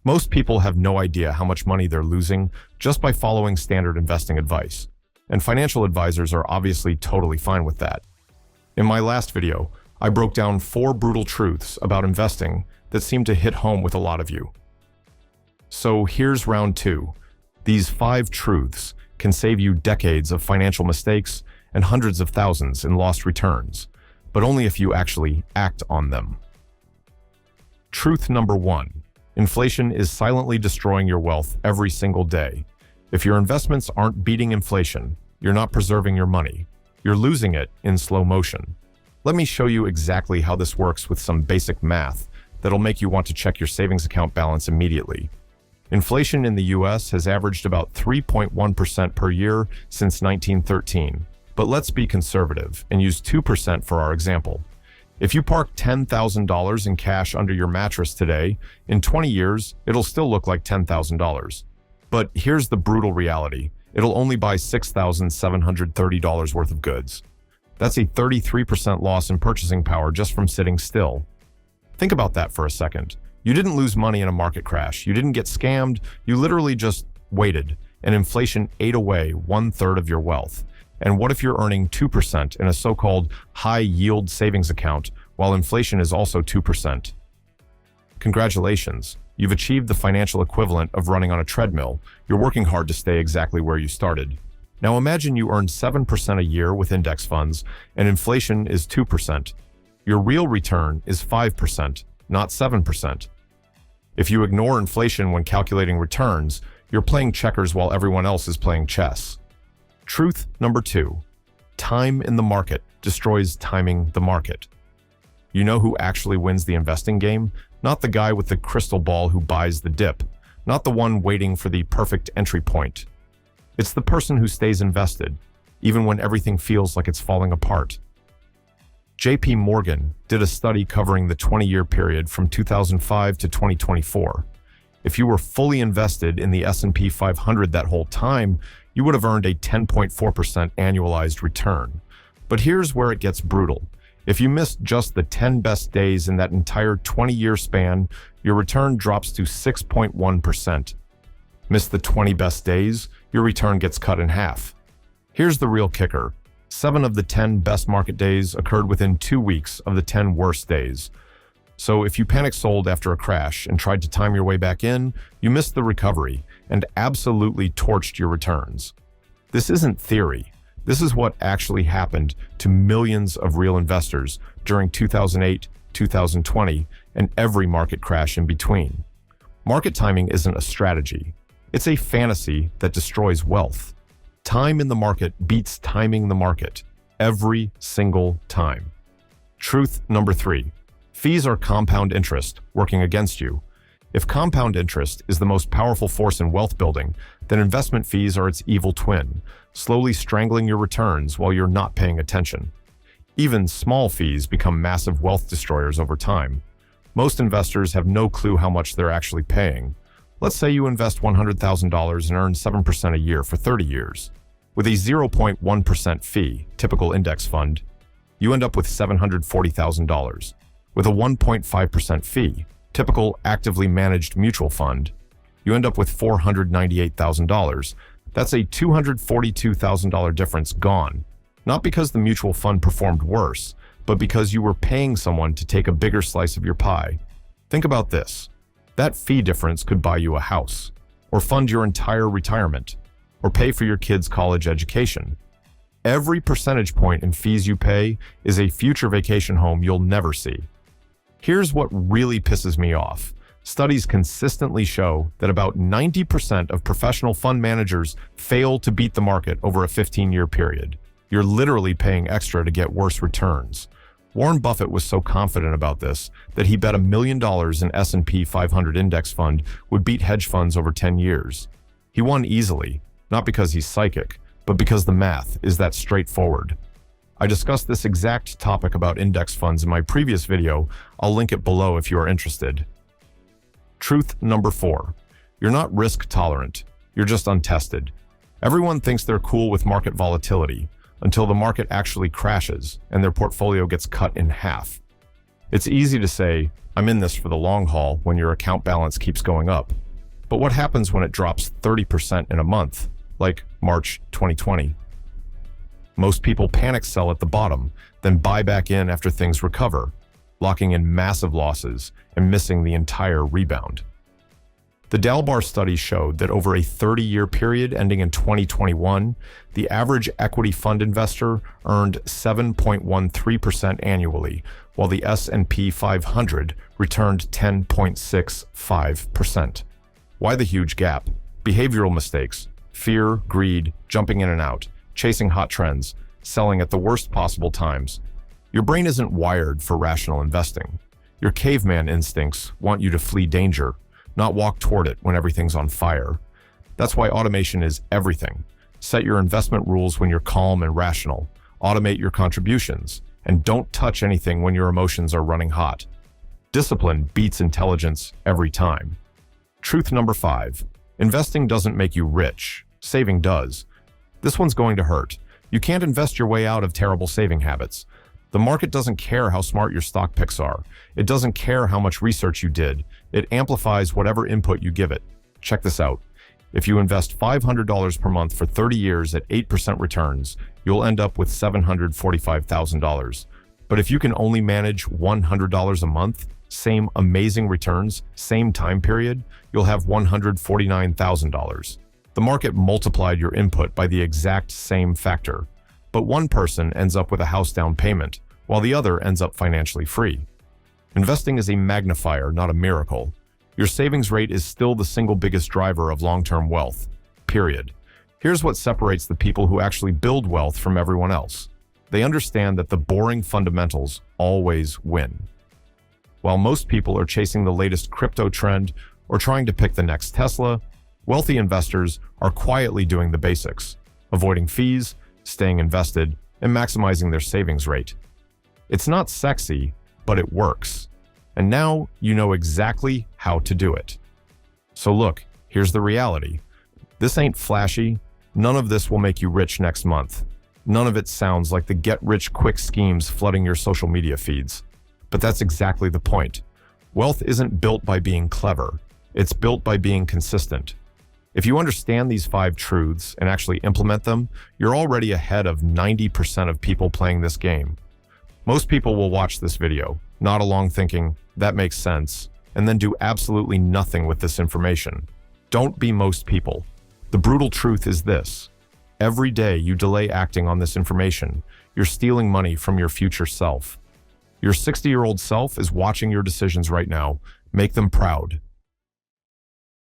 Most people have no idea how much money they're losing just by following standard investing advice. And financial advisors are obviously totally fine with that. In my last video, I broke down 4 brutal truths about investing that seem to hit home with a lot of you. So here's round 2. These 5 truths can save you decades of financial mistakes and hundreds of thousands in lost returns, but only if you actually act on them. Truth number 1. Inflation is silently destroying your wealth every single day. If your investments aren't beating inflation, you're not preserving your money. You're losing it in slow motion. Let me show you exactly how this works with some basic math that'll make you want to check your savings account balance immediately. Inflation in the US has averaged about 3.1% per year since 1913. But let's be conservative and use 2% for our example. If you park $10,000 in cash under your mattress today, in 20 years, it'll still look like $10,000. But here's the brutal reality. It'll only buy $6,730 worth of goods. That's a 33% loss in purchasing power just from sitting still. Think about that for a second. You didn't lose money in a market crash. You didn't get scammed. You literally just waited, and inflation ate away 1/3 of your wealth. And what if you're earning 2% in a so-called high-yield savings account while inflation is also 2%? Congratulations, you've achieved the financial equivalent of running on a treadmill. You're working hard to stay exactly where you started. Now imagine you earn 7% a year with index funds and inflation is 2%. Your real return is 5%, not 7%. If you ignore inflation when calculating returns, you're playing checkers while everyone else is playing chess. Truth number 2. Time in the market destroys timing the market. You know who actually wins the investing game? Not the guy with the crystal ball who buys the dip, not the one waiting for the perfect entry point. It's the person who stays invested, even when everything feels like it's falling apart. JP Morgan did a study covering the 20-year period from 2005 to 2024. If you were fully invested in the S&P 500 that whole time, you would have earned a 10.4% annualized return. But here's where it gets brutal. If you missed just the 10 best days in that entire 20-year span, your return drops to 6.1%. Miss the 20 best days, your return gets cut in half. Here's the real kicker. 7 of the 10 best market days occurred within 2 weeks of the 10 worst days. So if you panic sold after a crash and tried to time your way back in, you missed the recovery and absolutely torched your returns. This isn't theory. This is what actually happened to millions of real investors during 2008, 2020, and every market crash in between. Market timing isn't a strategy. It's a fantasy that destroys wealth. Time in the market beats timing the market every single time. Truth number 3. Fees are compound interest working against you. If compound interest is the most powerful force in wealth building, then investment fees are its evil twin, slowly strangling your returns while you're not paying attention. Even small fees become massive wealth destroyers over time. Most investors have no clue how much they're actually paying. Let's say you invest $100,000 and earn 7% a year for 30 years. With a 0.1% fee, typical index fund, you end up with $740,000. With a 1.5% fee, typical actively managed mutual fund, you end up with $498,000. That's a $242,000 difference gone. Not because the mutual fund performed worse, but because you were paying someone to take a bigger slice of your pie. Think about this. That fee difference could buy you a house, or fund your entire retirement, or pay for your kids' college education. Every percentage point in fees you pay is a future vacation home you'll never see. Here's what really pisses me off. Studies consistently show that about 90% of professional fund managers fail to beat the market over a 15-year period. You're literally paying extra to get worse returns. Warren Buffett was so confident about this that he bet $1 million in S&P 500 index fund would beat hedge funds over 10 years. He won easily, not because he's psychic, but because the math is that straightforward. I discussed this exact topic about index funds in my previous video. I'll link it below if you are interested. Truth number 4. You're not risk tolerant. You're just untested. Everyone thinks they're cool with market volatility until the market actually crashes and their portfolio gets cut in half. It's easy to say, I'm in this for the long haul when your account balance keeps going up. But what happens when it drops 30% in a month, like March 2020? Most people panic sell at the bottom, then buy back in after things recover, locking in massive losses and missing the entire rebound. The Dalbar study showed that over a 30-year period ending in 2021, the average equity fund investor earned 7.13% annually, while the S&P 500 returned 10.65%. Why the huge gap? Behavioral mistakes, fear, greed, jumping in and out, chasing hot trends, selling at the worst possible times. Your brain isn't wired for rational investing. Your caveman instincts want you to flee danger, not walk toward it when everything's on fire. That's why automation is everything. Set your investment rules when you're calm and rational. Automate your contributions. And don't touch anything when your emotions are running hot. Discipline beats intelligence every time. Truth number 5. Investing doesn't make you rich. Saving does. This one's going to hurt. You can't invest your way out of terrible saving habits. The market doesn't care how smart your stock picks are. It doesn't care how much research you did. It amplifies whatever input you give it. Check this out. If you invest $500 per month for 30 years at 8% returns, you'll end up with $745,000. But if you can only manage $100 a month, same amazing returns, same time period, you'll have $149,000. The market multiplied your input by the exact same factor. But one person ends up with a house down payment, while the other ends up financially free. Investing is a magnifier, not a miracle. Your savings rate is still the single biggest driver of long-term wealth, period. Here's what separates the people who actually build wealth from everyone else. They understand that the boring fundamentals always win. While most people are chasing the latest crypto trend or trying to pick the next Tesla, wealthy investors are quietly doing the basics, avoiding fees, staying invested, and maximizing their savings rate. It's not sexy, but it works. And now you know exactly how to do it. So look, here's the reality. This ain't flashy. None of this will make you rich next month. None of it sounds like the get-rich-quick schemes flooding your social media feeds. But that's exactly the point. Wealth isn't built by being clever. It's built by being consistent. If you understand these 5 truths and actually implement them, you're already ahead of 90% of people playing this game. Most people will watch this video, nod along thinking, that makes sense, and then do absolutely nothing with this information. Don't be most people. The brutal truth is this. Every day you delay acting on this information, you're stealing money from your future self. Your 60-year-old self is watching your decisions right now. Make them proud.